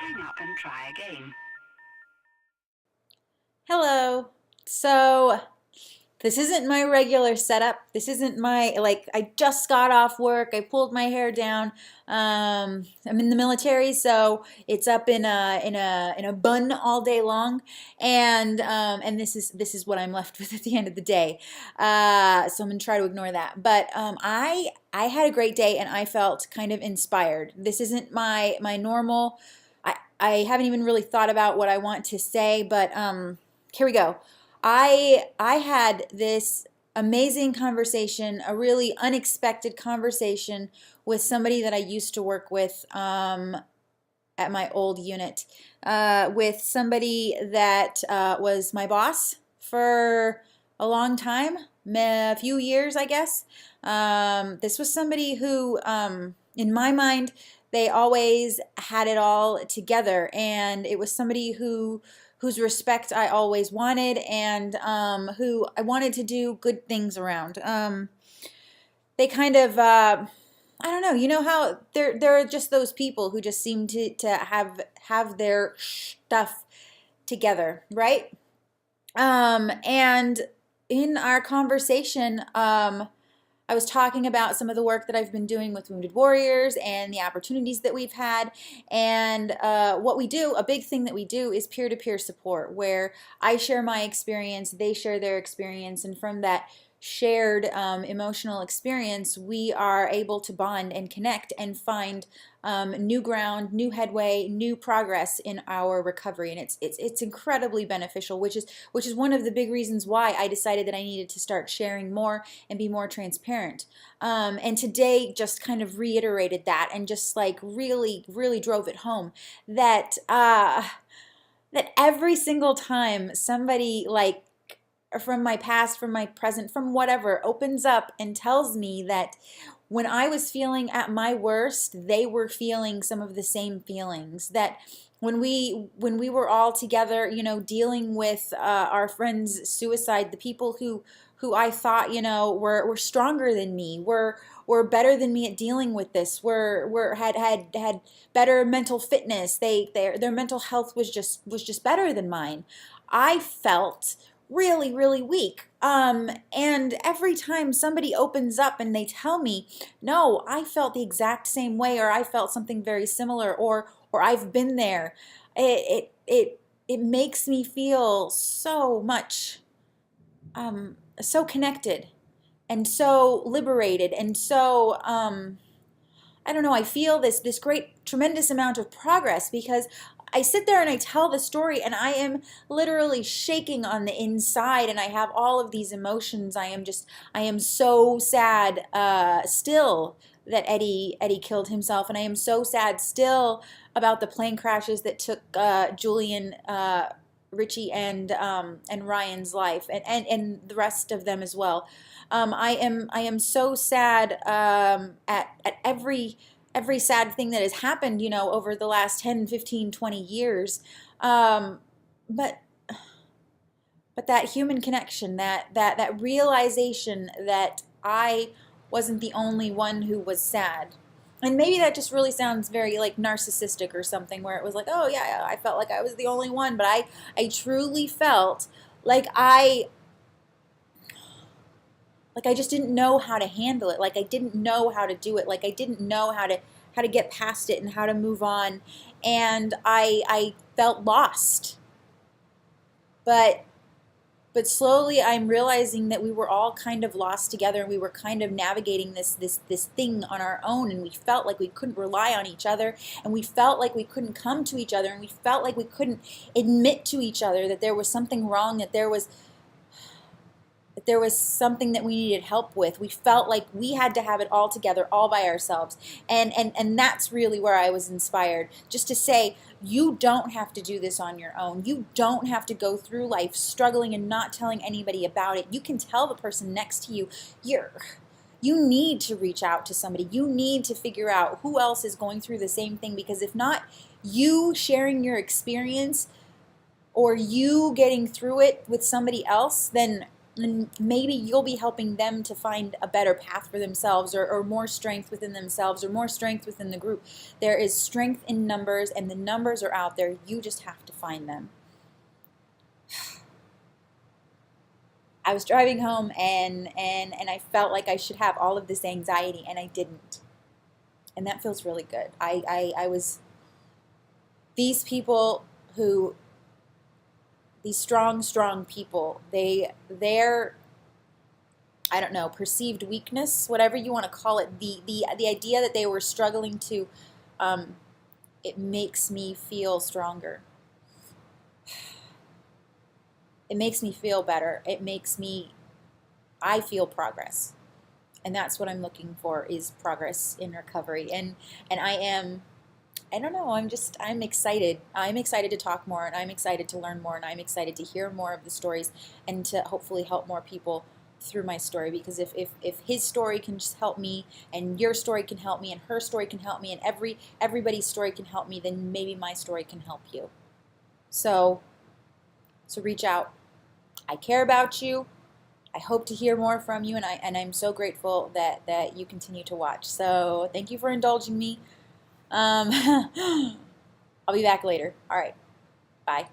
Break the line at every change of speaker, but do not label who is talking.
Hang up and try again.
Hello. So, this isn't my regular setup. This isn't my, I just got off work. I pulled my hair down. I'm in the military, so it's up in a bun all day long, and this is what I'm left with at the end of the day. So I'm gonna try to ignore that. But I had a great day, and I felt kind of inspired. This isn't my normal. I haven't even really thought about what I want to say, but here we go. I had this amazing conversation, a really unexpected conversation with somebody that I used to work with at my old unit, with somebody that was my boss for a long time, a few years, I guess. This was somebody who, in my mind, they always had it all together, and it was somebody whose respect I always wanted, and who I wanted to do good things around. They kind of I don't know. You know how there are just those people who just seem to have their stuff together, right? And in our conversation, I was talking about some of the work that I've been doing with Wounded Warriors and the opportunities that we've had. And what we do, a big thing that we do, is peer-to-peer support, where I share my experience, they share their experience, and from that shared emotional experience, we are able to bond and connect and find new ground, new headway, new progress in our recovery, and it's incredibly beneficial, which is one of the big reasons why I decided that I needed to start sharing more and be more transparent. And today just kind of reiterated that, and just like really, really drove it home that that every single time somebody, like, from my past, from my present, from whatever, opens up and tells me that when I was feeling at my worst, they were feeling some of the same feelings. That when we were all together, dealing with our friend's suicide, the people who I thought, were stronger than me, were better than me at dealing with this, had better mental fitness. Their mental health was just better than mine. I felt really, really weak. And every time somebody opens up and they tell me, no, I felt the exact same way, or I felt something very similar, or I've been there, it makes me feel so much, so connected and so liberated, and so I don't know, I feel this great tremendous amount of progress, because I sit there and I tell the story, and I am literally shaking on the inside, and I have all of these emotions. I am so sad still that Eddie killed himself, and I am so sad still about the plane crashes that took Julian, Richie, and Ryan's life, and the rest of them as well. I am so sad at every sad thing that has happened, over the last 10, 15, 20 years. Um, but but that human connection, that realization that I wasn't the only one who was sad. And maybe that just really sounds very like narcissistic or something, where it was like, oh yeah, I felt like I was the only one, but I truly felt like I just didn't know how to handle it. Like I didn't know how to do it. Like I didn't know how to get past it and how to move on. And I felt lost. But slowly I'm realizing that we were all kind of lost together, and we were kind of navigating this thing on our own, and we felt like we couldn't rely on each other, and we felt like we couldn't come to each other, and we felt like we couldn't admit to each other that there was something wrong, that there was something that we needed help with. We felt like we had to have it all together, all by ourselves. And that's really where I was inspired. Just to say, you don't have to do this on your own. You don't have to go through life struggling and not telling anybody about it. You can tell the person next to you, you need to reach out to somebody. You need to figure out who else is going through the same thing, because if not, you sharing your experience or you getting through it with somebody else, then And maybe you'll be helping them to find a better path for themselves, or more strength within themselves, or more strength within the group. There is strength in numbers, and the numbers are out there. You just have to find them. I was driving home, and I felt like I should have all of this anxiety, and I didn't. And that feels really good. I was, these people who, these strong people, their, I don't know, perceived weakness, whatever you want to call it, the idea that they were struggling to, it makes me feel stronger. It makes me feel better. I feel progress. And that's what I'm looking for, is progress in recovery. And I don't know, I'm excited. I'm excited to talk more, and I'm excited to learn more, and I'm excited to hear more of the stories, and to hopefully help more people through my story. Because if his story can just help me, and your story can help me, and her story can help me, and everybody's story can help me, then maybe my story can help you. So reach out. I care about you. I hope to hear more from you, and I'm so grateful that you continue to watch. So thank you for indulging me. I'll be back later. All right. Bye.